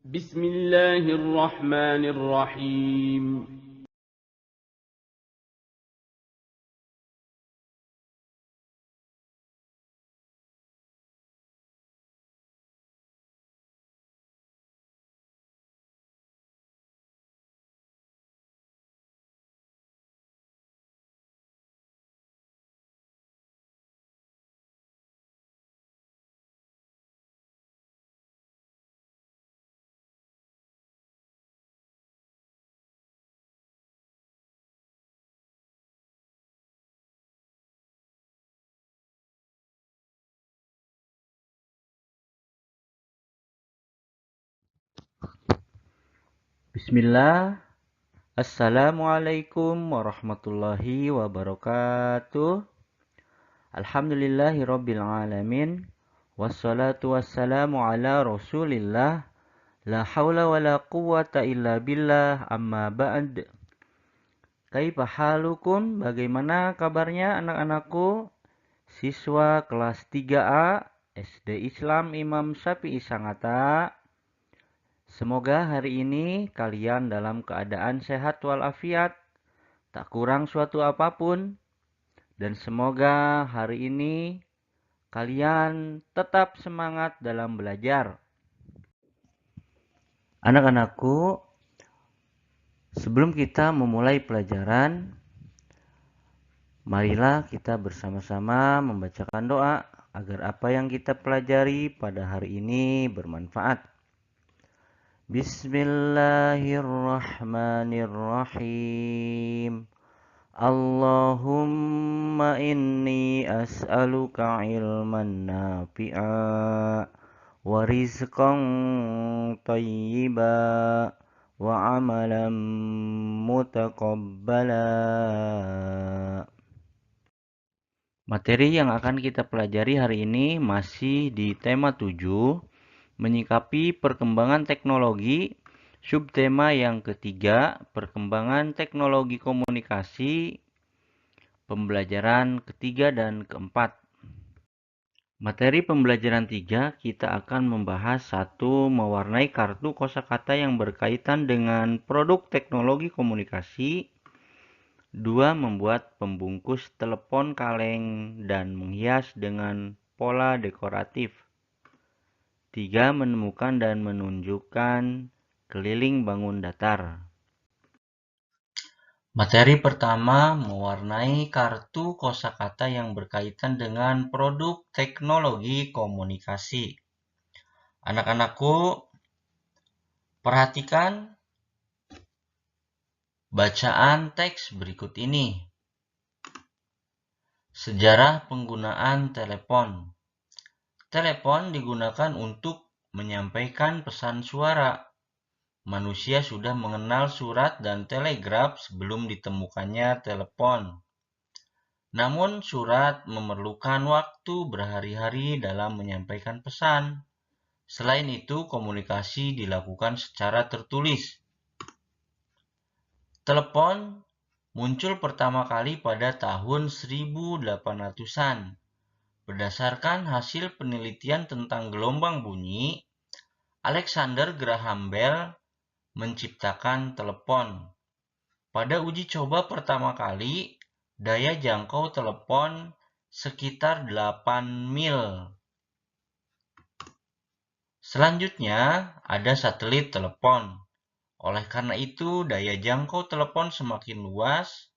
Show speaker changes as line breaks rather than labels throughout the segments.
بسم الله الرحمن الرحيم.
Bismillah, Assalamualaikum warahmatullahi wabarakatuh. Alhamdulillahirabbil alamin. Wassalatu wassalamu ala Rasulillah. La haula wala quwwata illa billah, amma ba'd. Kaifa halukum? Bagaimana kabarnya anak-anakku? Siswa kelas 3A SD Islam Imam Syafi'i Sangatta. Semoga hari ini kalian dalam keadaan sehat walafiat, tak kurang suatu apapun, dan semoga hari ini kalian tetap semangat dalam belajar. Anak-anakku, sebelum kita memulai pelajaran, marilah kita bersama-sama membacakan doa agar apa yang kita pelajari pada hari ini bermanfaat. Bismillahirrahmanirrahim. Allahumma inni as'aluka ilman nafi'a wa rizqan tayyiba wa amalan mutaqabbala. Materi yang akan kita pelajari hari ini masih di tema 7, menyikapi perkembangan teknologi. Subtema yang ketiga, perkembangan teknologi komunikasi, pembelajaran ketiga dan keempat. Materi pembelajaran 3, kita akan membahas 1. Mewarnai kartu kosakata yang berkaitan dengan produk teknologi komunikasi. 2. Membuat pembungkus telepon kaleng dan menghias dengan pola dekoratif. 3. Menemukan dan menunjukkan keliling bangun datar. Materi pertama, mewarnai kartu kosakata yang berkaitan dengan produk teknologi komunikasi. Anak-anakku, perhatikan bacaan teks berikut ini. Sejarah penggunaan telepon. Telepon digunakan untuk menyampaikan pesan suara. Manusia sudah mengenal surat dan telegraf sebelum ditemukannya telepon. Namun surat memerlukan waktu berhari-hari dalam menyampaikan pesan. Selain itu, komunikasi dilakukan secara tertulis. Telepon muncul pertama kali pada tahun 1800-an. Berdasarkan hasil penelitian tentang gelombang bunyi, Alexander Graham Bell menciptakan telepon. Pada uji coba pertama kali, daya jangkau telepon sekitar 8 mil. Selanjutnya, ada satelit telepon. Oleh karena itu, daya jangkau telepon semakin luas,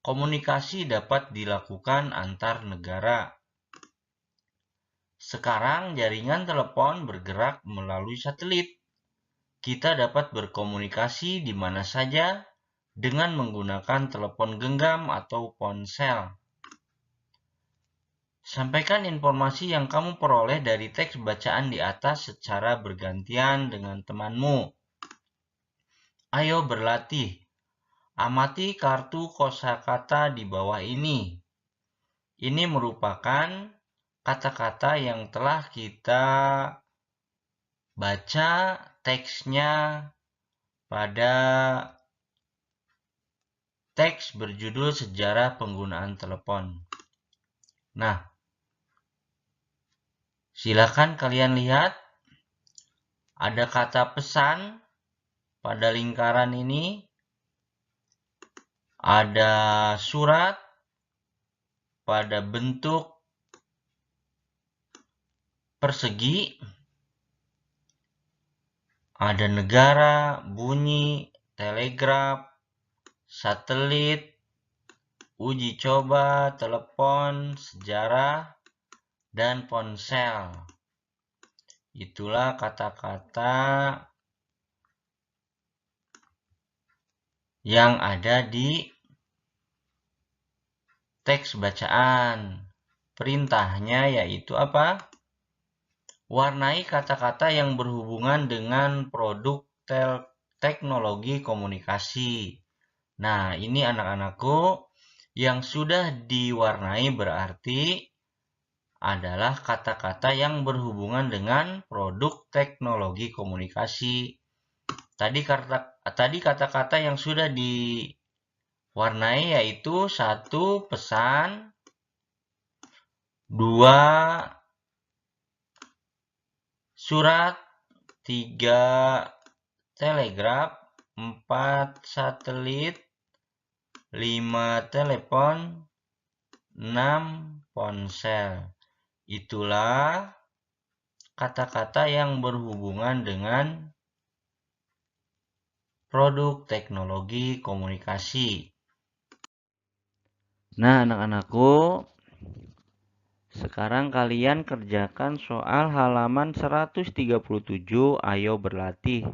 komunikasi dapat dilakukan antar negara. Sekarang jaringan telepon bergerak melalui satelit. Kita dapat berkomunikasi di mana saja dengan menggunakan telepon genggam atau ponsel. Sampaikan informasi yang kamu peroleh dari teks bacaan di atas secara bergantian dengan temanmu. Ayo berlatih. Amati kartu kosakata di bawah ini. Ini merupakan kata-kata yang telah kita baca teksnya pada teks berjudul Sejarah Penggunaan Telepon. Nah, silakan kalian lihat Ada kata pesan pada lingkaran ini. Ada surat pada bentuk persegi. Ada negara, bunyi, telegraf, satelit, uji coba, telepon, sejarah, dan ponsel. Itulah kata-kata yang ada di teks bacaan. Perintahnya yaitu apa? Warnai kata-kata yang berhubungan dengan produk teknologi komunikasi. Nah, ini anak-anakku yang sudah diwarnai berarti adalah kata-kata yang berhubungan dengan produk teknologi komunikasi. Tadi kata-kata yang sudah diwarnai yaitu 1. Pesan, 2. Surat, 3. Telegraf, 4. Satelit, 5. Telepon, 6. Ponsel. Itulah kata-kata yang berhubungan dengan produk teknologi komunikasi. Nah, anak-anakku, sekarang kalian kerjakan soal halaman 137. Ayo berlatih.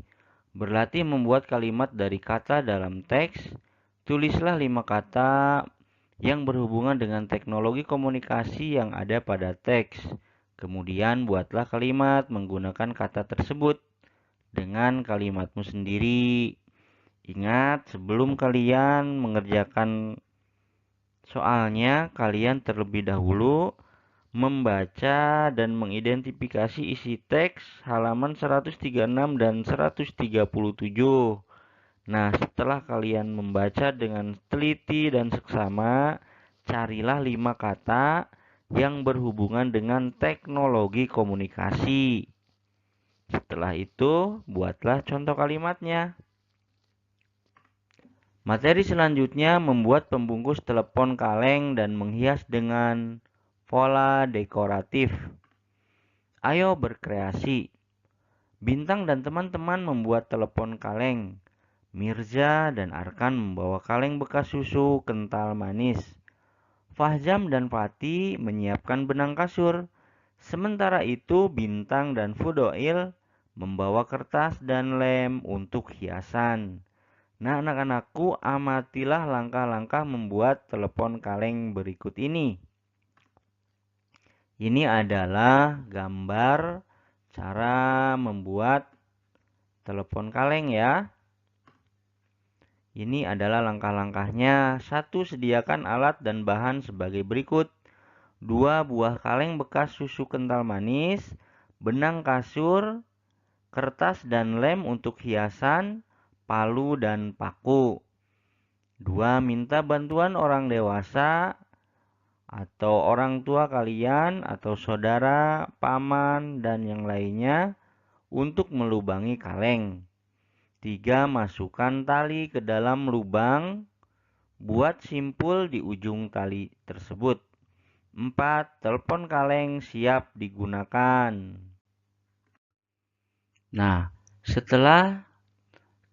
Berlatih membuat kalimat dari kata dalam teks. Tulislah 5 kata yang berhubungan dengan teknologi komunikasi yang ada pada teks. Kemudian buatlah kalimat menggunakan kata tersebut dengan kalimatmu sendiri. Ingat, sebelum kalian mengerjakan soalnya, kalian terlebih dahulu membaca dan mengidentifikasi isi teks halaman 136 dan 137. Nah, setelah kalian membaca dengan teliti dan seksama, carilah 5 kata yang berhubungan dengan teknologi komunikasi. Setelah itu, buatlah contoh kalimatnya. Materi selanjutnya membuat pembungkus telepon kaleng dan menghias dengan pola dekoratif. Ayo berkreasi. Bintang dan teman-teman membuat telepon kaleng. Mirza dan Arkan membawa kaleng bekas susu kental manis. Fahjam dan Pati menyiapkan benang kasur. Sementara itu Bintang dan Fudoil membawa kertas dan lem untuk hiasan. Nah, anak-anakku, amatilah langkah-langkah membuat telepon kaleng berikut ini. Ini adalah gambar cara membuat telepon kaleng ya. Ini adalah langkah-langkahnya. 1. Sediakan alat dan bahan sebagai berikut. 2. Buah kaleng bekas susu kental manis, benang kasur, kertas dan lem untuk hiasan, palu dan paku. 2. Minta bantuan orang dewasa atau orang tua kalian atau saudara, paman, dan yang lainnya untuk melubangi kaleng. 3. Masukkan tali ke dalam lubang. Buat simpul di ujung tali tersebut. 4. Telepon kaleng siap digunakan. Nah, setelah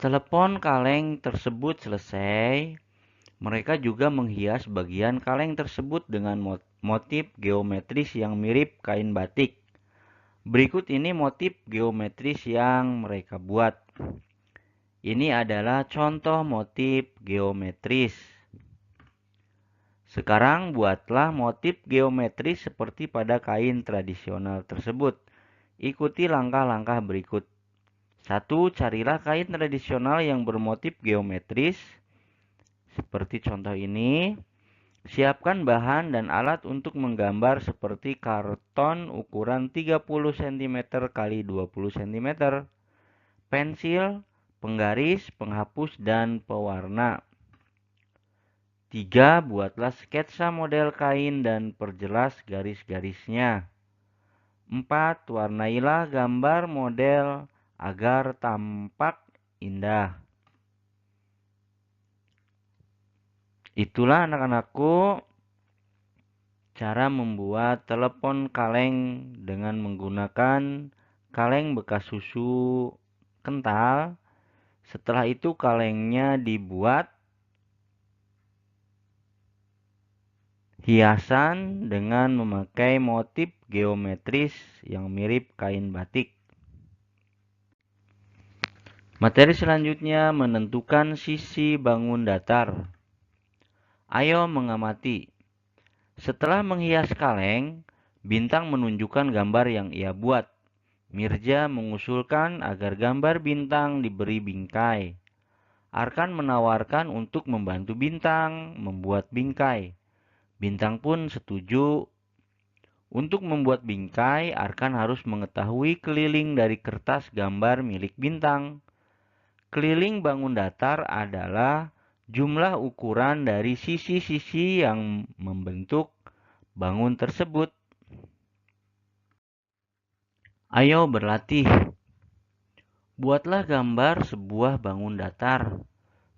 telepon kaleng tersebut selesai, mereka juga menghias bagian kaleng tersebut dengan motif geometris yang mirip kain batik. Berikut ini motif geometris yang mereka buat. Ini adalah contoh motif geometris. Sekarang buatlah motif geometris seperti pada kain tradisional tersebut. Ikuti langkah-langkah berikut. 1. Carilah kain tradisional yang bermotif geometris. Seperti contoh ini. Siapkan bahan dan alat untuk menggambar seperti karton ukuran 30 cm x 20 cm. Pensil, penggaris, penghapus, dan pewarna. 3. Buatlah sketsa model kain dan perjelas garis-garisnya. 4. Warnailah gambar model agar tampak indah. Itulah anak-anakku cara membuat telepon kaleng dengan menggunakan kaleng bekas susu kental. Setelah itu kalengnya dibuat hiasan dengan memakai motif geometris yang mirip kain batik. Materi selanjutnya menentukan sisi bangun datar. Ayo mengamati. Setelah menghias kaleng, Bintang menunjukkan gambar yang ia buat. Mirja mengusulkan agar gambar Bintang diberi bingkai. Arkan menawarkan untuk membantu Bintang membuat bingkai. Bintang pun setuju. Untuk membuat bingkai, Arkan harus mengetahui keliling dari kertas gambar milik Bintang. Keliling bangun datar adalah jumlah ukuran dari sisi-sisi yang membentuk bangun tersebut. Ayo berlatih. Buatlah gambar sebuah bangun datar.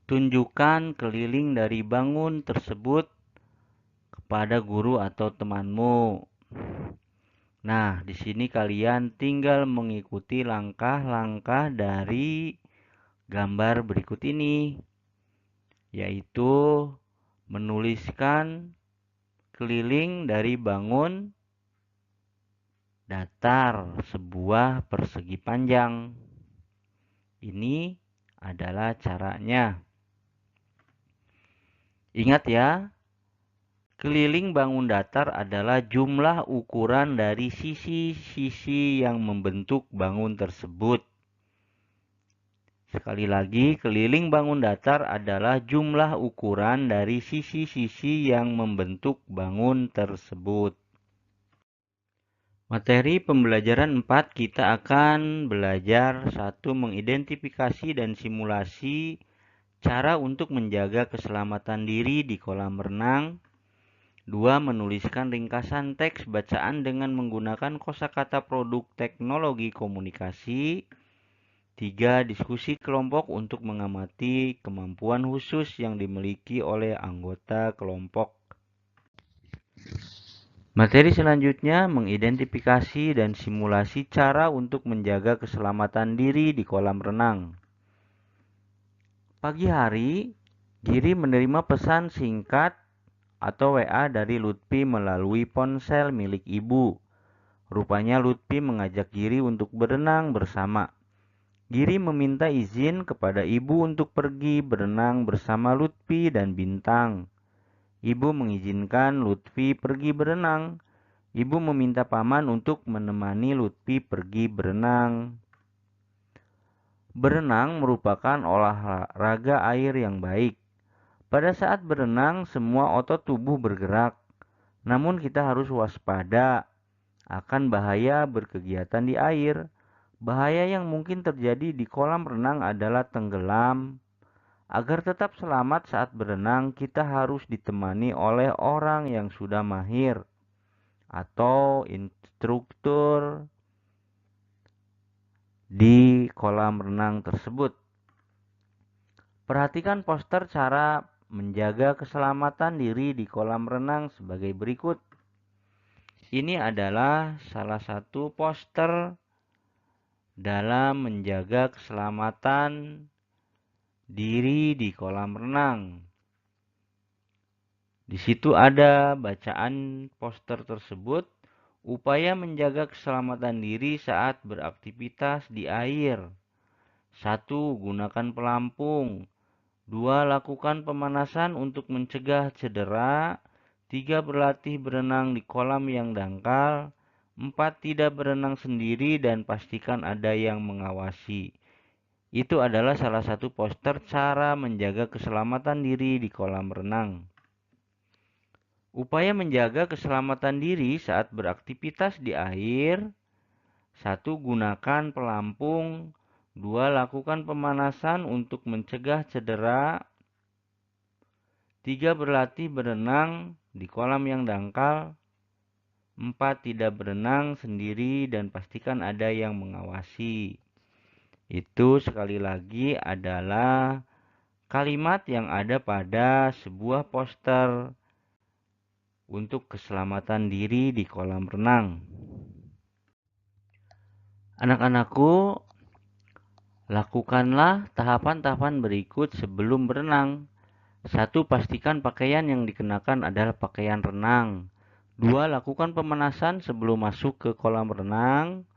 Tunjukkan keliling dari bangun tersebut kepada guru atau temanmu. Nah, di sini kalian tinggal mengikuti langkah-langkah dari gambar berikut ini, yaitu menuliskan keliling dari bangun datar sebuah persegi panjang. Ini adalah caranya. Ingat ya, keliling bangun datar adalah jumlah ukuran dari sisi-sisi yang membentuk bangun tersebut. Sekali lagi, keliling bangun datar adalah jumlah ukuran dari sisi-sisi yang membentuk bangun tersebut. Materi pembelajaran 4 kita akan belajar 1. Mengidentifikasi dan simulasi cara untuk menjaga keselamatan diri di kolam renang. 2. Menuliskan ringkasan teks bacaan dengan menggunakan kosakata produk teknologi komunikasi. 3. Diskusi kelompok untuk mengamati kemampuan khusus yang dimiliki oleh anggota kelompok. Materi selanjutnya mengidentifikasi dan simulasi cara untuk menjaga keselamatan diri di kolam renang. Pagi hari, Giri menerima pesan singkat atau WA dari Lutfi melalui ponsel milik ibu. Rupanya Lutfi mengajak Giri untuk berenang bersama. Giri meminta izin kepada ibu untuk pergi berenang bersama Lutfi dan Bintang. Ibu mengizinkan Lutfi pergi berenang. Ibu meminta paman untuk menemani Lutfi pergi berenang. Berenang merupakan olahraga air yang baik. Pada saat berenang, semua otot tubuh bergerak. Namun kita harus waspada akan bahaya berkegiatan di air. Bahaya yang mungkin terjadi di kolam renang adalah tenggelam. Agar tetap selamat saat berenang, kita harus ditemani oleh orang yang sudah mahir atau instruktur di kolam renang tersebut. Perhatikan poster cara menjaga keselamatan diri di kolam renang sebagai berikut. Ini adalah salah satu poster dalam menjaga keselamatan diri di kolam renang. Di situ ada bacaan poster tersebut, upaya menjaga keselamatan diri saat beraktivitas di air. 1. Gunakan pelampung. 2. Lakukan pemanasan untuk mencegah cedera. 3. Berlatih berenang di kolam yang dangkal. 4. Tidak berenang sendiri dan pastikan ada yang mengawasi. Itu adalah salah satu poster cara menjaga keselamatan diri di kolam renang. Upaya menjaga keselamatan diri saat beraktivitas di air. 1. Gunakan pelampung. 2. Lakukan pemanasan untuk mencegah cedera. 3. Berlatih berenang di kolam yang dangkal. 4. Tidak berenang sendiri dan pastikan ada yang mengawasi.
Itu sekali lagi adalah kalimat yang ada pada sebuah poster untuk keselamatan diri di kolam renang. Anak-anakku, lakukanlah tahapan-tahapan berikut sebelum berenang. 1. Pastikan pakaian yang dikenakan adalah pakaian renang. 2. Lakukan pemanasan sebelum masuk ke kolam renang.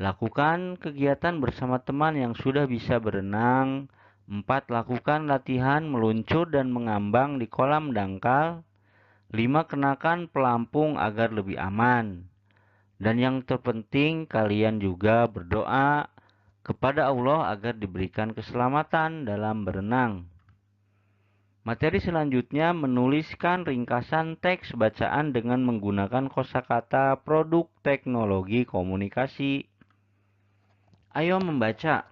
Lakukan kegiatan bersama teman yang sudah bisa berenang. 4. Lakukan latihan meluncur dan mengambang di kolam dangkal. 5. Kenakan pelampung agar lebih aman. Dan yang terpenting, kalian juga berdoa kepada Allah agar diberikan keselamatan dalam berenang. Materi selanjutnya menuliskan ringkasan teks bacaan dengan menggunakan kosakata produk teknologi komunikasi. Ayo membaca.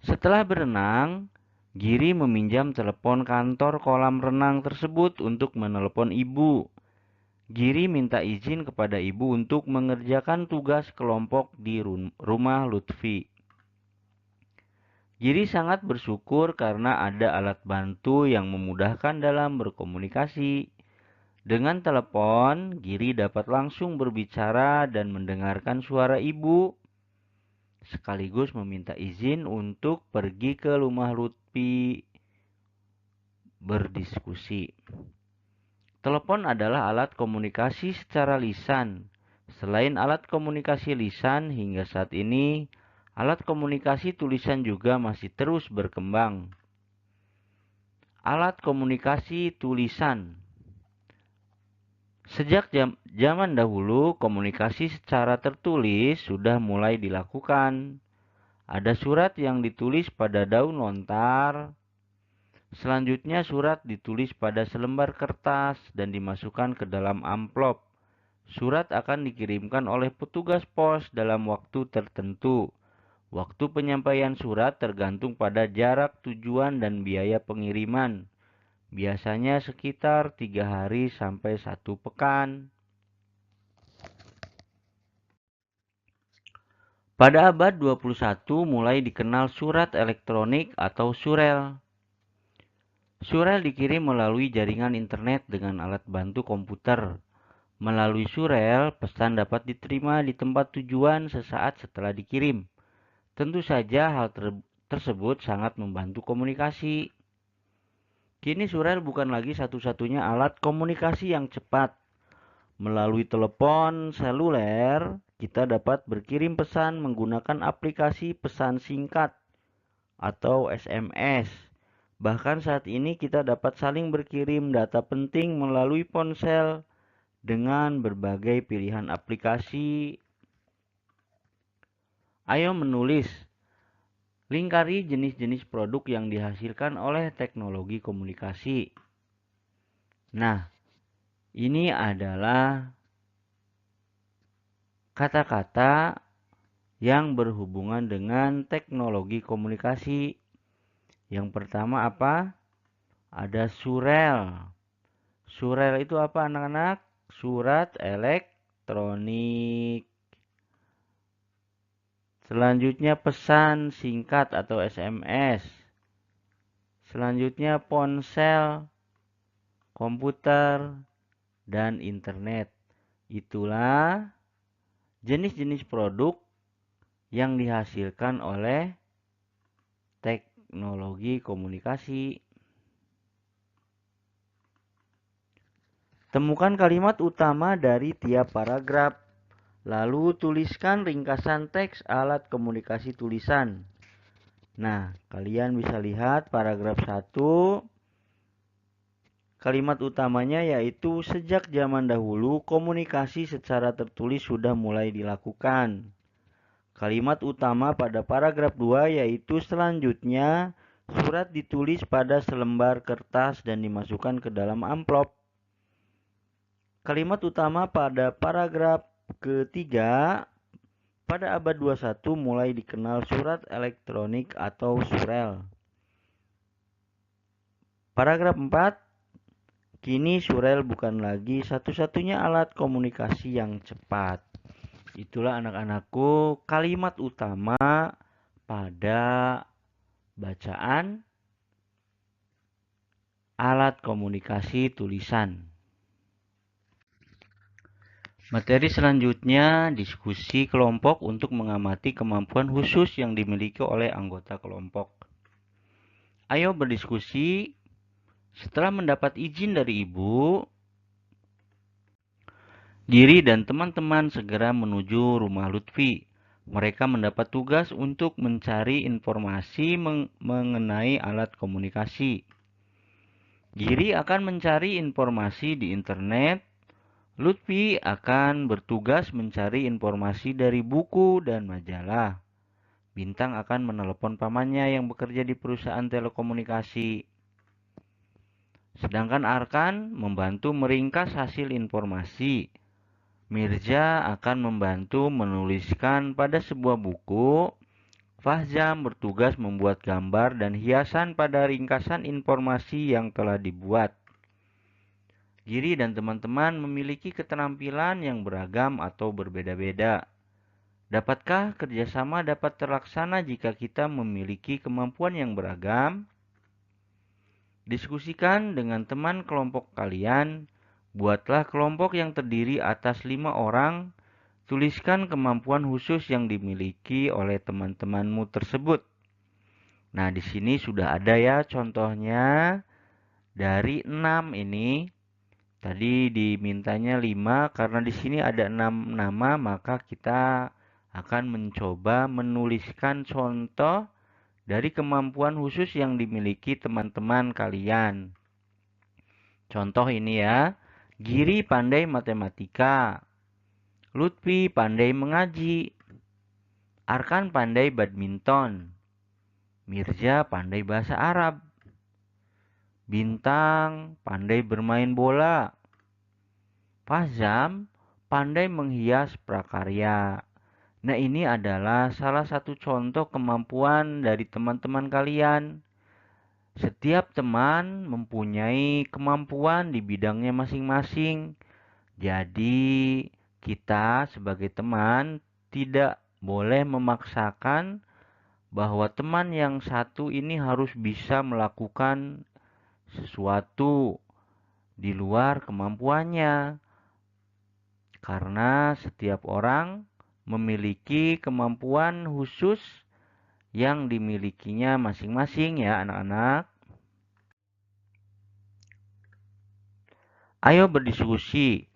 Setelah berenang, Giri meminjam telepon kantor kolam renang tersebut untuk menelepon ibu. Giri minta izin kepada ibu untuk mengerjakan tugas kelompok di rumah Lutfi. Giri sangat bersyukur karena ada alat bantu yang memudahkan dalam berkomunikasi. Dengan telepon, Giri dapat langsung berbicara dan mendengarkan suara ibu, sekaligus meminta izin untuk pergi ke rumah Lutfi berdiskusi. Telepon adalah alat komunikasi secara lisan. Selain alat komunikasi lisan, hingga saat ini alat komunikasi tulisan juga masih terus berkembang. Alat komunikasi tulisan. Sejak zaman dahulu, komunikasi secara tertulis sudah mulai dilakukan. Ada surat yang ditulis pada daun lontar. Selanjutnya surat ditulis pada selembar kertas dan dimasukkan ke dalam amplop. Surat akan dikirimkan oleh petugas pos dalam waktu tertentu. Waktu penyampaian surat tergantung pada jarak tujuan dan biaya pengiriman. Biasanya sekitar 3 hari sampai 1 pekan. Pada abad 21 mulai dikenal surat elektronik atau surel. Surel dikirim melalui jaringan internet dengan alat bantu komputer. Melalui surel, pesan dapat diterima di tempat tujuan sesaat setelah dikirim. Tentu saja hal tersebut sangat membantu komunikasi. Kini surel bukan lagi satu-satunya alat komunikasi yang cepat. Melalui telepon seluler, kita dapat berkirim pesan menggunakan aplikasi pesan singkat atau SMS. Bahkan saat ini kita dapat saling berkirim data penting melalui ponsel dengan berbagai pilihan aplikasi. Ayo menulis. Lingkari jenis-jenis produk yang dihasilkan oleh teknologi komunikasi. Nah, ini adalah kata-kata yang berhubungan dengan teknologi komunikasi. Yang pertama apa? Ada surel. Surel itu apa anak-anak? Surat elektronik. Selanjutnya pesan singkat atau SMS. Selanjutnya ponsel, komputer, dan internet. Itulah jenis-jenis produk yang dihasilkan oleh teknologi komunikasi. Temukan kalimat utama dari tiap paragraf. Lalu tuliskan ringkasan teks alat komunikasi tulisan. Nah, kalian bisa lihat paragraf 1. Kalimat utamanya yaitu sejak zaman dahulu komunikasi secara tertulis sudah mulai dilakukan. Kalimat utama pada paragraf 2 yaitu selanjutnya surat ditulis pada selembar kertas dan dimasukkan ke dalam amplop. Kalimat utama pada paragraf ketiga, pada abad 21 mulai dikenal surat elektronik atau surel. Paragraf 4, kini surel bukan lagi satu-satunya alat komunikasi yang cepat. Itulah anak-anakku kalimat utama pada bacaan alat komunikasi tulisan. Materi selanjutnya, diskusi kelompok untuk mengamati kemampuan khusus yang dimiliki oleh anggota kelompok. Ayo berdiskusi. Setelah mendapat izin dari ibu, Giri dan teman-teman segera menuju rumah Lutfi. Mereka mendapat tugas untuk mencari informasi mengenai alat komunikasi. Giri akan mencari informasi di internet. Lutfi akan bertugas mencari informasi dari buku dan majalah. Bintang akan menelepon pamannya yang bekerja di perusahaan telekomunikasi. Sedangkan Arkan membantu meringkas hasil informasi. Mirza akan membantu menuliskan pada sebuah buku. Fahzam bertugas membuat gambar dan hiasan pada ringkasan informasi yang telah dibuat. Giri dan teman-teman memiliki keterampilan yang beragam atau berbeda-beda. Dapatkah kerjasama dapat terlaksana jika kita memiliki kemampuan yang beragam? Diskusikan dengan teman kelompok kalian. Buatlah kelompok yang terdiri atas 5 orang. Tuliskan kemampuan khusus yang dimiliki oleh teman-temanmu tersebut. Nah, di sini sudah ada ya contohnya dari 6 ini. Tadi dimintanya 5, karena di sini ada 6 nama, maka kita akan mencoba menuliskan contoh dari kemampuan khusus yang dimiliki teman-teman kalian. Contoh ini ya, Giri pandai matematika, Lutfi pandai mengaji, Arkan pandai badminton, Mirza pandai bahasa Arab, Bintang pandai bermain bola, Fahzam pandai menghias prakarya. Nah, ini adalah salah satu contoh kemampuan dari teman-teman kalian. Setiap teman mempunyai kemampuan di bidangnya masing-masing. Jadi, kita sebagai teman tidak boleh memaksakan bahwa teman yang satu ini harus bisa melakukan sesuatu di luar kemampuannya. Karena setiap orang memiliki kemampuan khusus yang dimilikinya masing-masing ya anak-anak. Ayo berdiskusi.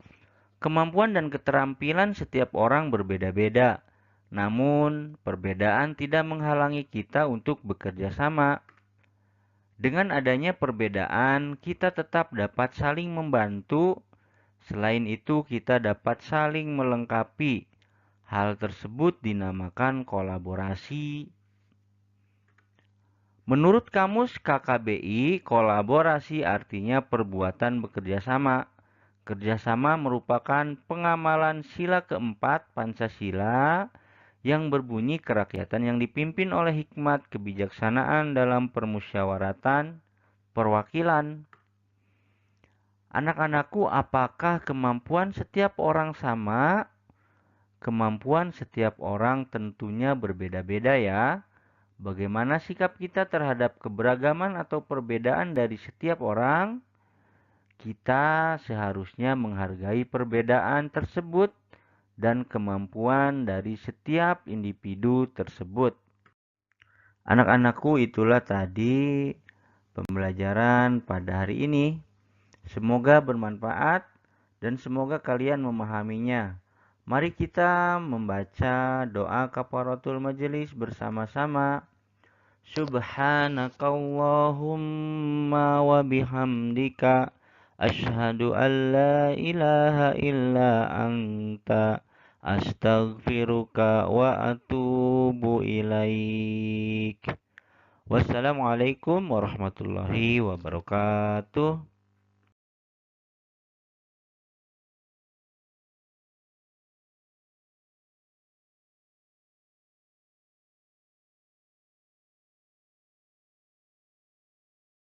Kemampuan dan keterampilan setiap orang berbeda-beda. Namun, perbedaan tidak menghalangi kita untuk bekerja sama. Dengan adanya perbedaan, kita tetap dapat saling membantu. Selain itu, kita dapat saling melengkapi. Hal tersebut dinamakan kolaborasi. Menurut kamus KKBI, kolaborasi artinya perbuatan bekerja sama. Kerjasama merupakan pengamalan sila keempat Pancasila yang berbunyi kerakyatan yang dipimpin oleh hikmat kebijaksanaan dalam permusyawaratan perwakilan. Anak-anakku, apakah kemampuan setiap orang sama? Kemampuan setiap orang tentunya berbeda-beda ya. Bagaimana sikap kita terhadap keberagaman atau perbedaan dari setiap orang? Kita seharusnya menghargai perbedaan tersebut dan kemampuan dari setiap individu tersebut. Anak-anakku, itulah tadi pembelajaran pada hari ini. Semoga bermanfaat dan semoga kalian memahaminya. Mari kita membaca doa kafaratul majelis bersama-sama. Subhanakallahumma wa bihamdika asyhadu an la ilaha illa anta astaghfiruka wa atubu ilaik. Wassalamualaikum warahmatullahi wabarakatuh.